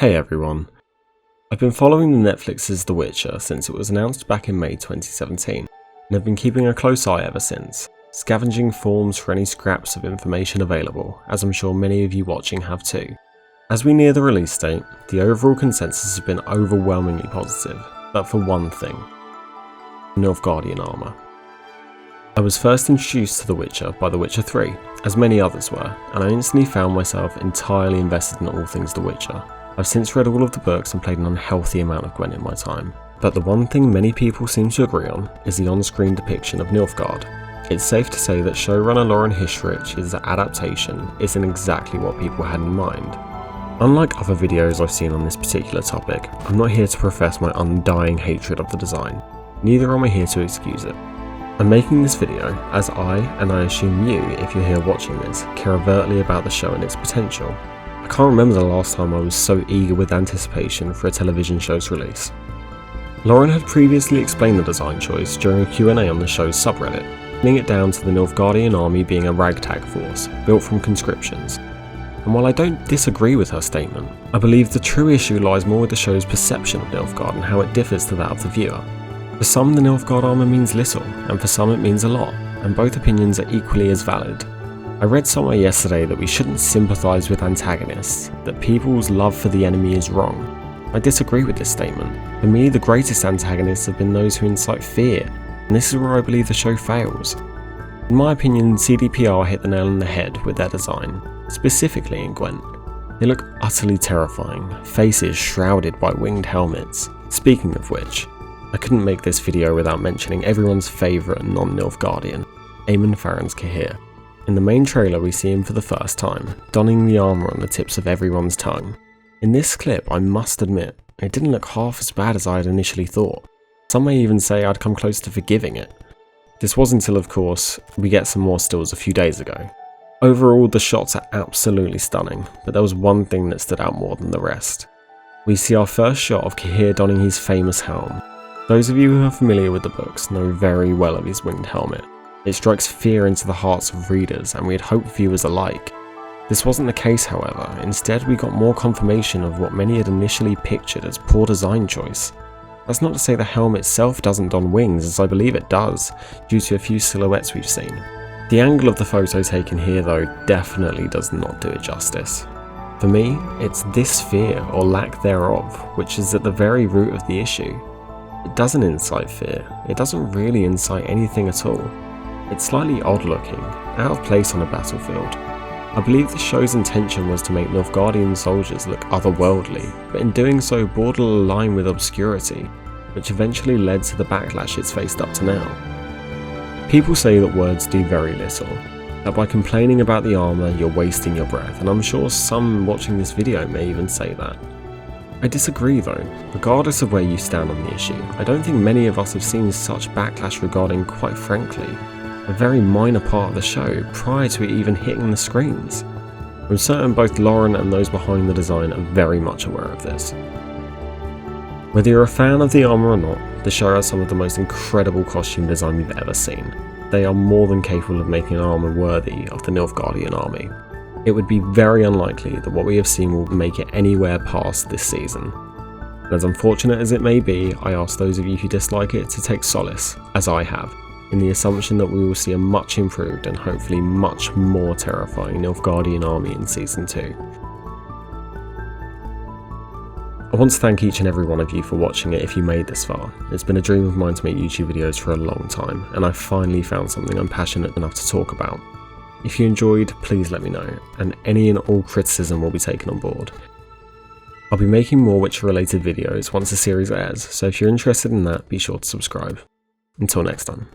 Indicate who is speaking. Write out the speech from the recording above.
Speaker 1: Hey everyone. I've been following the Netflix's The Witcher since it was announced back in May 2017, and have been keeping a close eye ever since, scavenging forums for any scraps of information available, as I'm sure many of you watching have too. As we near the release date, the overall consensus has been overwhelmingly positive, but for one thing: Nilfgaardian armour. I was first introduced to The Witcher by The Witcher 3, as many others were, and I instantly found myself entirely invested in all things The Witcher. I've since read all of the books and played an unhealthy amount of Gwent in my time, but the one thing many people seem to agree on is the on-screen depiction of Nilfgaard. It's safe to say that showrunner Lauren Hissrich's adaptation isn't exactly what people had in mind. Unlike other videos I've seen on this particular topic, I'm not here to profess my undying hatred of the design, neither am I here to excuse it. I'm making this video as I, and I assume you, if you're here watching this, care overtly about the show and its potential. I can't remember the last time I was so eager with anticipation for a television show's release. Lauren had previously explained the design choice during a Q&A on the show's subreddit, pinning it down to the Nilfgaardian army being a ragtag force, built from conscriptions. And while I don't disagree with her statement, I believe the true issue lies more with the show's perception of Nilfgaard and how it differs to that of the viewer. For some, the Nilfgaard armour means little, and for some it means a lot, and both opinions are equally as valid. I read somewhere yesterday that we shouldn't sympathise with antagonists, that people's love for the enemy is wrong. I disagree with this statement. For me, the greatest antagonists have been those who incite fear, and this is where I believe the show fails. In my opinion, CDPR hit the nail on the head with their design, specifically in Gwent. They look utterly terrifying, faces shrouded by winged helmets. Speaking of which, I couldn't make this video without mentioning everyone's favourite non-Nilfgaardian, Eamon Farron's Cahir. In the main trailer we see him for the first time, donning the armour on the tips of everyone's tongue. In this clip, I must admit, it didn't look half as bad as I had initially thought. Some may even say I'd come close to forgiving it. This was until, of course, we get some more stills a few days ago. Overall, the shots are absolutely stunning, but there was one thing that stood out more than the rest. We see our first shot of Cahir donning his famous helm. Those of you who are familiar with the books know very well of his winged helmet. It strikes fear into the hearts of readers, and we had hoped viewers alike. This wasn't the case, however. Instead, we got more confirmation of what many had initially pictured as poor design choice. That's not to say the helm itself doesn't don wings, as I believe it does, due to a few silhouettes we've seen. The angle of the photo taken here, though, definitely does not do it justice. For me, it's this fear, or lack thereof, which is at the very root of the issue. It doesn't incite fear, it doesn't really incite anything at all. It's slightly odd looking, out of place on a battlefield. I believe the show's intention was to make Nilfgaardian soldiers look otherworldly, but in doing so bordered a line with obscurity, which eventually led to the backlash it's faced up to now. People say that words do very little, that by complaining about the armour you're wasting your breath, and I'm sure some watching this video may even say that. I disagree though. Regardless of where you stand on the issue, I don't think many of us have seen such backlash regarding, quite frankly, a very minor part of the show prior to it even hitting the screens. I'm certain both Lauren and those behind the design are very much aware of this. Whether you're a fan of the armour or not, the show has some of the most incredible costume design we've ever seen. They are more than capable of making an armour worthy of the Nilfgaardian army. It would be very unlikely that what we have seen will make it anywhere past this season. And as unfortunate as it may be, I ask those of you who dislike it to take solace, as I have, in the assumption that we will see a much improved and hopefully much more terrifying Nilfgaardian army in Season 2. I want to thank each and every one of you for watching it if you made this far. It's been a dream of mine to make YouTube videos for a long time, and I've finally found something I'm passionate enough to talk about. If you enjoyed, please let me know, and any and all criticism will be taken on board. I'll be making more Witcher related videos once the series airs, so if you're interested in that, be sure to subscribe. Until next time.